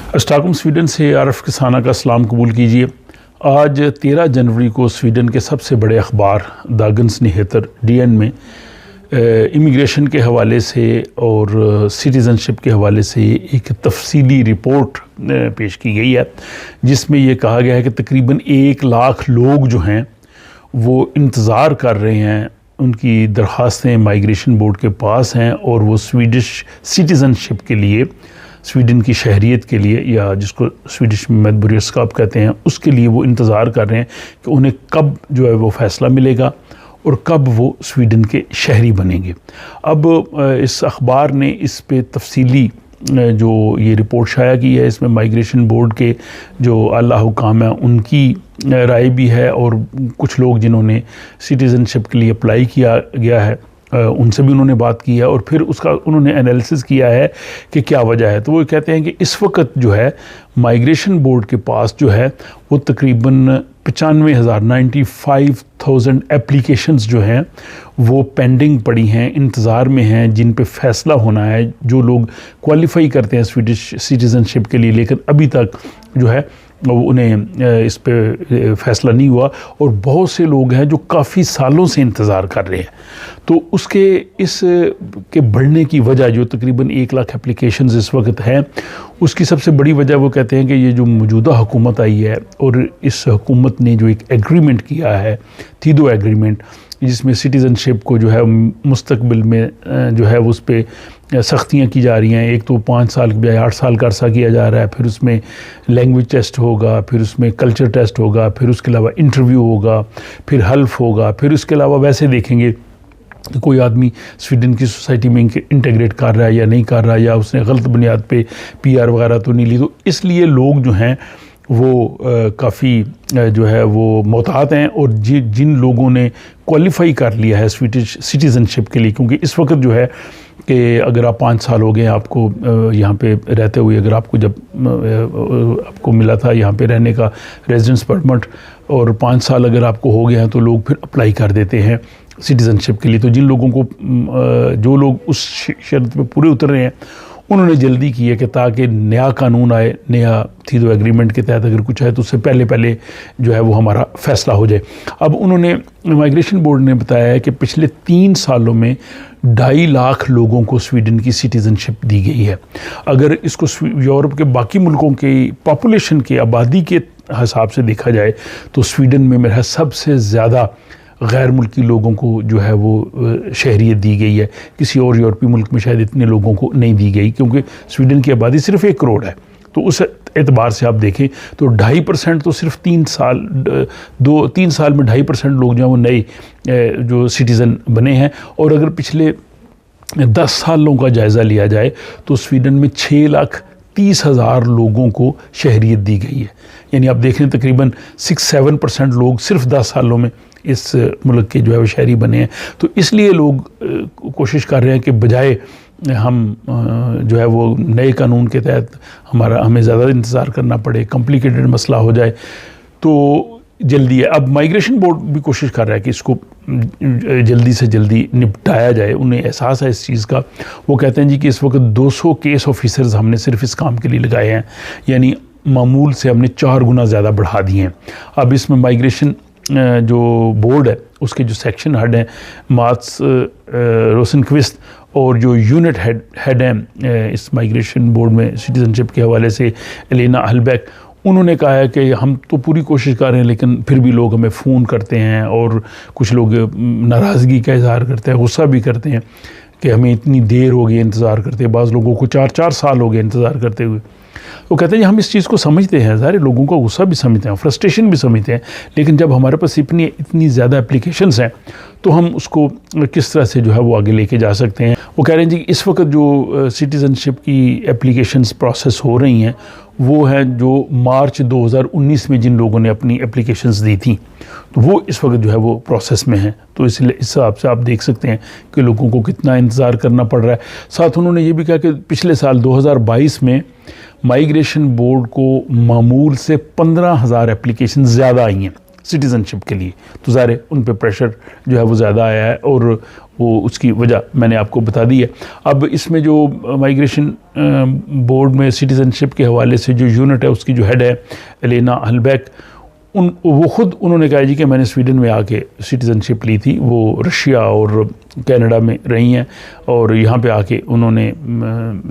Stockholm Sweden से आरफ किसाना का सलाम कबूल कीजिए। आज 13 जनवरी को स्वीडन के सबसे बड़े अखबार दागन्स निहेतर डीएन में इमिग्रेशन के हवाले से और सिटीज़नशिप के हवाले से एक तफसीली रिपोर्ट पेश की गई है, जिसमें ये कहा गया है कि तकरीबन 1 लाख लोग जो हैं वो इंतज़ार कर रहे हैं, उनकी दरख्वास्तें माइग्रेशन बोर्ड के पास हैं और वो स्वीडिश सिटीज़नशिप के लिए, स्वीडन की शहरियत के लिए, या जिसको स्वीडिश में मेडबोरियस्काप कहते हैं, उसके लिए वो इंतज़ार कर रहे हैं कि उन्हें कब जो है वो फ़ैसला मिलेगा और कब वो स्वीडन के शहरी बनेंगे। अब इस अखबार ने इस पे तफसीली जो ये रिपोर्ट शाया की है, इसमें माइग्रेशन बोर्ड के जो आला हुकाम हैं उनकी राय भी है और कुछ लोग जिन्होंने सिटीज़नशिप के लिए अप्लाई किया गया है उनसे भी उन्होंने बात की है और फिर उसका उन्होंने एनालिसिस किया है कि क्या वजह है। तो वो कहते हैं कि इस वक्त जो है माइग्रेशन बोर्ड के पास जो है वो तकरीबन 95,000 एप्लीकेशंस जो हैं वो पेंडिंग पड़ी हैं, इंतज़ार में हैं, जिन पे फ़ैसला होना है। जो लोग क्वालिफाई करते हैं स्वीडिश सिटीज़नशिप के लिए लेकिन अभी तक जो है उन्हें इस पे फ़ैसला नहीं हुआ, और बहुत से लोग हैं जो काफ़ी सालों से इंतज़ार कर रहे हैं। तो उसके इस के बढ़ने की वजह जो तकरीबन 1 लाख एप्लीकेशंस इस वक्त हैं, उसकी सबसे बड़ी वजह वो कहते हैं कि ये जो मौजूदा हुकूमत आई है और इस हुकूमत ने जो एक एग्रीमेंट किया है, थीदो एग्रीमेंट, जिसमें सिटीज़नशिप को जो है मुस्तकबिल में जो है उस पर सख्तियाँ की जा रही हैं। एक तो 5 साल के बजाय 8 साल का अरसा किया जा रहा है, फिर उसमें लैंग्वेज टेस्ट होगा, फिर उसमें कल्चर टेस्ट होगा, फिर उसके अलावा इंटरव्यू होगा, फिर हल्फ होगा, फिर उसके अलावा वैसे देखेंगे कि कोई आदमी स्वीडन की सोसाइटी में इंटीग्रेट कर रहा है या नहीं कर रहा है, या उसने गलत बुनियाद पे पीआर वगैरह तो नहीं ली। तो इसलिए लोग जो हैं वो काफ़ी जो है वो मोहतात हैं, और जिन लोगों ने क्वालिफाई कर लिया है स्वीडिश सिटीज़नशिप के लिए, क्योंकि इस वक्त जो है कि अगर आप 5 साल हो गए आपको यहाँ पे रहते हुए, अगर आपको जब आपको मिला था यहाँ पे रहने का रेजिडेंस परमिट, और 5 साल अगर आपको हो गए हैं तो लोग फिर अप्लाई कर देते हैं सिटीज़नशिप के लिए। तो जिन लोगों को जो लोग उस शर्त पे पूरे उतर रहे हैं उन्होंने जल्दी की है कि ताकि नया कानून आए, नया थीदो एग्रीमेंट के तहत अगर कुछ है तो उससे पहले जो है वो हमारा फ़ैसला हो जाए। अब उन्होंने माइग्रेशन बोर्ड ने बताया है कि पिछले 3 सालों में 2.5 लाख लोगों को स्वीडन की सिटीज़नशिप दी गई है। अगर इसको यूरोप के बाकी मुल्कों की पॉपुलेशन की आबादी के हिसाब से देखा जाए तो स्वीडन में मेरा सबसे ज़्यादा गैर मुल्की लोगों को जो है वो शहरियत दी गई है। किसी और यूरोपीय मुल्क में शायद इतने लोगों को नहीं दी गई, क्योंकि स्वीडन की आबादी सिर्फ 1 करोड़ है। तो उस एतबार से आप देखें तो 2.5% तो सिर्फ 3 साल में 2.5% लोग जो हैं वो नए जो सिटीज़न बने हैं। और अगर पिछले 10 सालों का जायज़ा लिया जाए तो स्वीडन में 6,30,000 लोगों को शहरियत दी गई है। यानी आप देख रहे हैं तकरीबन 6-7% लोग सिर्फ 10 सालों में इस मुल्क के जो है वो शहरी बने हैं। तो इसलिए लोग कोशिश कर रहे हैं कि बजाय हम जो है वो नए कानून के तहत हमें ज़्यादा इंतज़ार करना पड़े, कॉम्प्लिकेटेड मसला हो जाए, तो जल्दी है। अब माइग्रेशन बोर्ड भी कोशिश कर रहा है कि इसको जल्दी से जल्दी निपटाया जाए, उन्हें एहसास है इस चीज़ का। वो कहते हैं जी कि इस वक्त 200 केस ऑफिसर्स हमने सिर्फ इस काम के लिए लगाए हैं, यानी मामूल से हमने 4 गुना ज़्यादा बढ़ा दिए हैं। अब इसमें माइग्रेशन जो बोर्ड है उसके जो सेक्शन हेड हैं मार्ट्स रोसेनक्विस्ट, और जो यूनिट हेड हैं इस माइग्रेशन बोर्ड में सिटीज़नशिप के हवाले से एलेना हलबैक, उन्होंने कहा है कि हम तो पूरी कोशिश कर रहे हैं लेकिन फिर भी लोग हमें फ़ोन करते हैं और कुछ लोग नाराज़गी का इज़हार करते हैं, गुस्सा भी करते हैं कि हमें इतनी देर हो गई इंतज़ार करते। बाज़ लोगों को 4-4 साल हो गए इंतज़ार करते हुए। वो कहते हैं हम इस चीज़ को समझते हैं, सारे लोगों का गुस्सा भी समझते हैं, फ्रस्ट्रेशन भी समझते हैं, लेकिन जब हमारे पास इतनी ज़्यादा एप्लीकेशंस हैं तो हम उसको किस तरह से जो है वो आगे लेके जा सकते हैं। वो कह रहे हैं जी इस वक्त जो सिटीज़नशिप की एप्लीकेशंस प्रोसेस हो रही हैं वो है जो मार्च 2019 में जिन लोगों ने अपनी एप्लीकेशंस दी थी, तो वो इस वक्त जो है वो प्रोसेस में हैं। तो इसलिए इस हिसाब से आप देख सकते हैं कि लोगों को कितना इंतज़ार करना पड़ रहा है। साथ उन्होंने ये भी कहा कि पिछले साल 2022 में माइग्रेशन बोर्ड को मामूल से 15,000 एप्लीकेशन ज़्यादा आई हैं سٹیزن شپ کے لیے، تو ظاہر ہے ان پہ پریشر جو ہے وہ زیادہ آیا ہے، اور وہ اس کی وجہ میں نے آپ کو بتا دی ہے۔ اب اس میں جو مائیگریشن بورڈ میں سٹیزن شپ کے حوالے سے جو یونٹ ہے، اس کی جو ہیڈ ہے الینا ہلبیک، وہ خود انہوں نے کہا جی کہ میں نے سویڈن میں آ کے سٹیزن شپ لی تھی، وہ رشیا اور کینیڈا میں رہی ہیں، اور یہاں پہ آ کے انہوں نے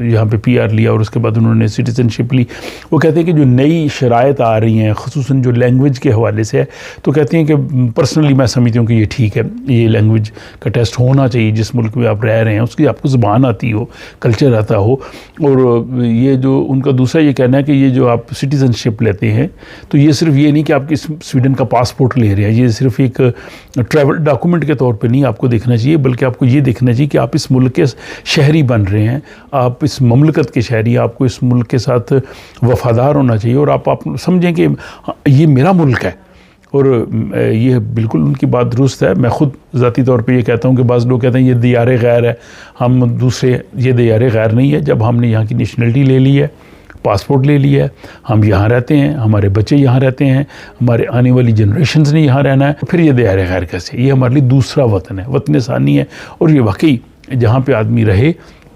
یہاں پہ پی آر لیا، اور اس کے بعد انہوں نے سٹیزن شپ لی۔ وہ کہتے ہیں کہ جو نئی شرائط آ رہی ہیں، خصوصاً جو لینگویج کے حوالے سے ہے، تو کہتے ہیں کہ پرسنلی میں سمجھتی ہوں کہ یہ ٹھیک ہے، یہ لینگویج کا ٹیسٹ ہونا چاہیے، جس ملک میں آپ رہ رہے ہیں اس کی آپ کو زبان آتی ہو، کلچر آتا ہو۔ اور یہ جو ان کا دوسرا یہ کہنا ہے کہ یہ جو آپ سٹیزن شپ لیتے ہیں، تو یہ صرف یہ نہیں کہ آپ سویڈن کا پاسپورٹ لے رہے ہیں، یہ صرف ایک ٹریول ڈاکومنٹ کے طور پہ نہیں آپ کو دیکھنا چاہیے، بلکہ آپ کو یہ دیکھنا چاہیے کہ آپ اس ملک کے شہری بن رہے ہیں، آپ اس مملکت کے شہری، آپ کو اس ملک کے ساتھ وفادار ہونا چاہیے، اور آپ سمجھیں کہ یہ میرا ملک ہے۔ اور یہ بالکل ان کی بات درست ہے۔ میں خود ذاتی طور پہ یہ کہتا ہوں کہ بعض لوگ کہتے ہیں یہ دیار غیر ہے، ہم دوسرے، یہ دیار غیر نہیں ہے۔ جب ہم نے یہاں کی نیشنلٹی لے لی ہے، پاسپورٹ لے لیا ہے، ہم یہاں رہتے ہیں، ہمارے بچے یہاں رہتے ہیں، ہمارے آنے والی جنریشنز نے یہاں رہنا ہے، پھر یہ دیار غیر کیسے؟ یہ ہمارے لیے دوسرا وطن ہے، وطن ثانی ہے، اور یہ واقعی جہاں پہ آدمی رہے،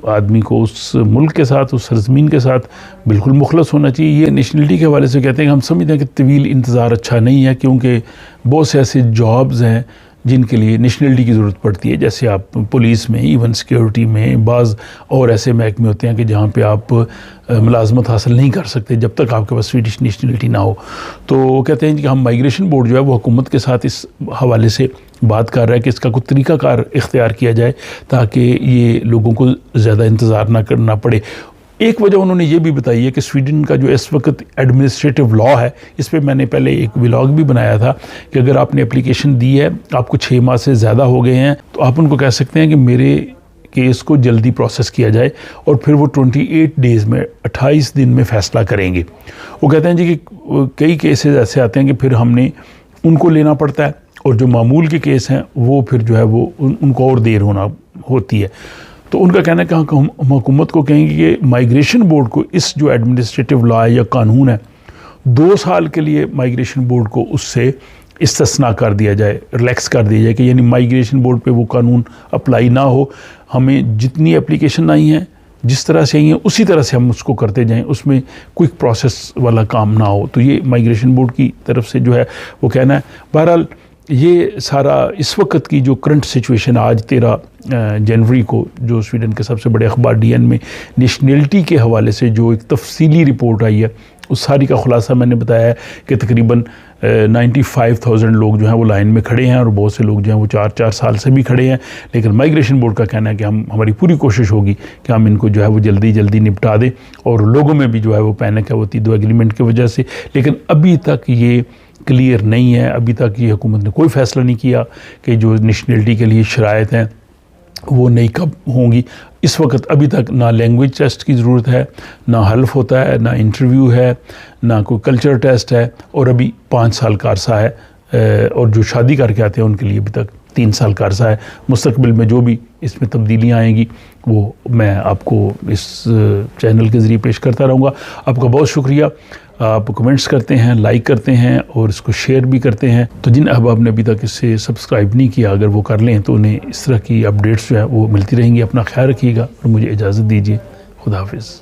آدمی کو اس ملک کے ساتھ، اس سرزمین کے ساتھ بالکل مخلص ہونا چاہیے۔ یہ نیشنلٹی کے حوالے سے کہتے ہیں کہ ہم سمجھتے ہیں کہ طویل انتظار اچھا نہیں ہے، کیونکہ بہت سے ایسے جابز ہیں جن کے لیے نیشنلٹی کی ضرورت پڑتی ہے، جیسے آپ پولیس میں، ایون سیکیورٹی میں، بعض اور ایسے محکمے ہوتے ہیں کہ جہاں پہ آپ ملازمت حاصل نہیں کر سکتے جب تک آپ کے پاس سویڈش نیشنلٹی نہ ہو۔ تو وہ کہتے ہیں کہ ہم مائیگریشن بورڈ جو ہے وہ حکومت کے ساتھ اس حوالے سے بات کر رہا ہے کہ اس کا کوئی طریقہ کار اختیار کیا جائے تاکہ یہ لوگوں کو زیادہ انتظار نہ کرنا پڑے۔ ایک وجہ انہوں نے یہ بھی بتائی ہے کہ سویڈن کا جو اس وقت ایڈمنسٹریٹو لا ہے، اس پہ میں نے پہلے ایک ولاگ بھی بنایا تھا کہ اگر آپ نے اپلیکیشن دی ہے، آپ کو 6 ماہ سے زیادہ ہو گئے ہیں، تو آپ ان کو کہہ سکتے ہیں کہ میرے کیس کو جلدی پروسیس کیا جائے، اور پھر وہ 28 ڈیز میں، 28 دن میں فیصلہ کریں گے۔ وہ کہتے ہیں جی کہ کئی کیسز ایسے آتے ہیں کہ پھر ہم نے ان کو لینا پڑتا ہے، اور جو معمول کے کیس ہیں وہ پھر جو ہے وہ ان کو اور دیر ہوتی ہے۔ تو ان کا کہنا ہے کہ ہم حکومت کو کہیں گے کہ مائیگریشن بورڈ کو اس جو ایڈمنسٹریٹو لا یا قانون ہے، 2 سال کے لیے مائیگریشن بورڈ کو اس سے استثناء کر دیا جائے، ریلیکس کر دیا جائے، کہ یعنی مائیگریشن بورڈ پہ وہ قانون اپلائی نہ ہو، ہمیں جتنی اپلیکیشن آئی ہیں جس طرح سے آئی ہیں اسی طرح سے ہم اس کو کرتے جائیں، اس میں کوئک پروسیس والا کام نہ ہو۔ تو یہ مائیگریشن بورڈ کی طرف سے جو ہے وہ کہنا ہے۔ بہرحال یہ سارا اس وقت کی جو کرنٹ سچویشن، آج 13 جنوری کو جو سویڈن کے سب سے بڑے اخبار ڈی این میں نیشنلٹی کے حوالے سے جو ایک تفصیلی رپورٹ آئی ہے، اس ساری کا خلاصہ میں نے بتایا ہے کہ تقریباً 95,000 لوگ جو ہیں وہ لائن میں کھڑے ہیں، اور بہت سے لوگ جو ہیں وہ 4 سال سے بھی کھڑے ہیں، لیکن مائیگریشن بورڈ کا کہنا ہے کہ ہماری پوری کوشش ہوگی کہ ہم ان کو جو ہے وہ جلدی نپٹا دیں، اور لوگوں میں بھی جو ہے وہ پینک ہے وہ تیدو ایگریمنٹ کی وجہ سے۔ لیکن ابھی تک یہ کلیئر نہیں ہے، ابھی تک یہ حکومت نے کوئی فیصلہ نہیں کیا کہ جو نیشنلٹی کے لیے شرائط ہیں وہ نئی کب ہوں گی۔ اس وقت ابھی تک نہ لینگویج ٹیسٹ کی ضرورت ہے، نہ حلف ہوتا ہے، نہ انٹرویو ہے، نہ کوئی کلچر ٹیسٹ ہے، اور ابھی 5 سال کا عرصہ ہے، اور جو شادی کر کے آتے ہیں ان کے لیے ابھی تک 3 سال کا عرصہ ہے۔ مستقبل میں جو بھی اس میں تبدیلیاں آئیں گی وہ میں آپ کو اس چینل کے ذریعے پیش کرتا رہوں گا۔ آپ کا بہت شکریہ، آپ کمنٹس کرتے ہیں، لائک کرتے ہیں، اور اس کو شیئر بھی کرتے ہیں۔ تو جن احباب نے ابھی تک اس سے سبسکرائب نہیں کیا، اگر وہ کر لیں تو انہیں اس طرح کی اپڈیٹس جو ہے وہ ملتی رہیں گی۔ اپنا خیال رکھیے گا اور مجھے اجازت دیجیے۔ خدا حافظ۔